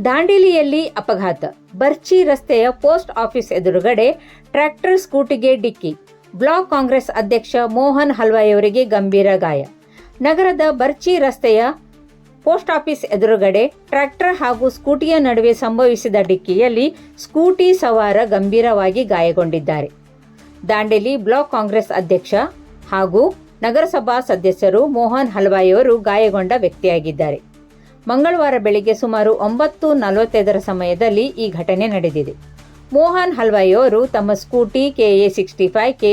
ದಾಂಡೇಲಿಯಲ್ಲಿ ಅಪಘಾತ. ಬರ್ಚಿ ರಸ್ತೆಯ post office ಎದುರುಗಡೆ ಟ್ರ್ಯಾಕ್ಟರ್ ಸ್ಕೂಟಿಗೆ ಡಿಕ್ಕಿ. ಬ್ಲಾಕ್ ಕಾಂಗ್ರೆಸ್ ಅಧ್ಯಕ್ಷ ಮೋಹನ್ ಹಲ್ವಾಯಿಯವರಿಗೆ ಗಂಭೀರ ಗಾಯ. ನಗರದ ಬರ್ಚಿ ರಸ್ತೆಯ ಪೋಸ್ಟ್ ಆಫೀಸ್ ಎದುರುಗಡೆ ಟ್ರ್ಯಾಕ್ಟರ್ ಹಾಗೂ ಸ್ಕೂಟಿಯ ನಡುವೆ ಸಂಭವಿಸಿದ ಡಿಕ್ಕಿಯಲ್ಲಿ ಸ್ಕೂಟಿ ಸವಾರ ಗಂಭೀರವಾಗಿ ಗಾಯಗೊಂಡಿದ್ದಾರೆ. ದಾಂಡೇಲಿ ಬ್ಲಾಕ್ ಕಾಂಗ್ರೆಸ್ ಅಧ್ಯಕ್ಷ ಹಾಗೂ ನಗರಸಭಾ ಸದಸ್ಯರು ಮೋಹನ್ ಹಲ್ವಾಯಿಯವರು ಗಾಯಗೊಂಡ ವ್ಯಕ್ತಿಯಾಗಿದ್ದಾರೆ. ಮಂಗಳವಾರ ಬೆಳಿಗ್ಗೆ ಸುಮಾರು 9:45 ಸಮಯದಲ್ಲಿ ಈ ಘಟನೆ ನಡೆದಿದೆ. ಮೋಹನ್ ಹಲ್ವಾಯಿಯವರು ತಮ್ಮ ಸ್ಕೂಟಿ KA65K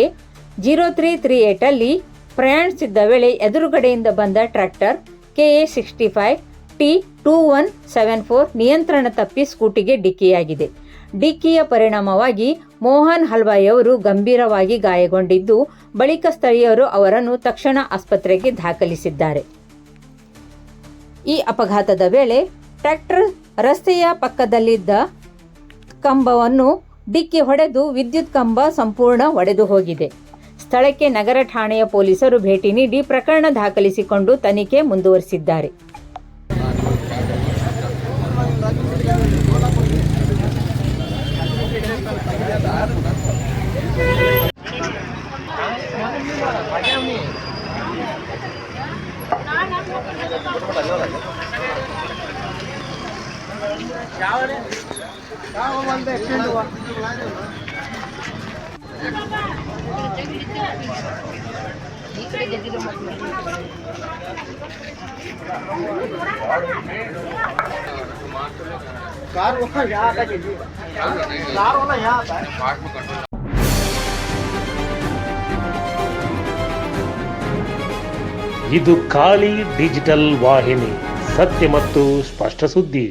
0338 ಪ್ರಯಾಣಿಸಿದ್ದ ವೇಳೆ ಎದುರುಗಡೆಯಿಂದ ಬಂದ ಟ್ರ್ಯಾಕ್ಟರ್ KA65 T2174 ನಿಯಂತ್ರಣ ತಪ್ಪಿ ಸ್ಕೂಟಿಗೆ ಡಿಕ್ಕಿಯಾಗಿದೆ. ಡಿಕ್ಕಿಯ ಪರಿಣಾಮವಾಗಿ ಮೋಹನ್ ಹಲ್ವಾಯಿಯವರು ಗಂಭೀರವಾಗಿ ಗಾಯಗೊಂಡಿದ್ದು, ಬಳಿಕ ಸ್ಥಳೀಯರು ಅವರನ್ನು ತಕ್ಷಣ ಆಸ್ಪತ್ರೆಗೆ ದಾಖಲಿಸಿದ್ದಾರೆ. ಈ ಅಪಘಾತದ ವೇಳೆ ಟ್ರ್ಯಾಕ್ಟರ್ ರಸ್ತೆಯ ಪಕ್ಕದಲ್ಲಿದ್ದ ಕಂಬವನ್ನು ಡಿಕ್ಕಿ ಹೊಡೆದು ವಿದ್ಯುತ್ ಕಂಬ ಸಂಪೂರ್ಣ ಒಡೆದು ಹೋಗಿದೆ. ಸ್ಥಳಕ್ಕೆ ನಗರ ಠಾಣೆಯ ಪೊಲೀಸರು ಭೇಟಿ ನೀಡಿ ಪ್ರಕರಣ ದಾಖಲಿಸಿಕೊಂಡು ತನಿಖೆ ಮುಂದುವರಿಸಿದ್ದಾರೆ. ಇದು ಖಾಲಿ ಡಿಜಿಟಲ್ ವಾಹಿನಿ, ಸತ್ಯ ಮತ್ತು ಸ್ಪಷ್ಟ ಸುದ್ದಿ.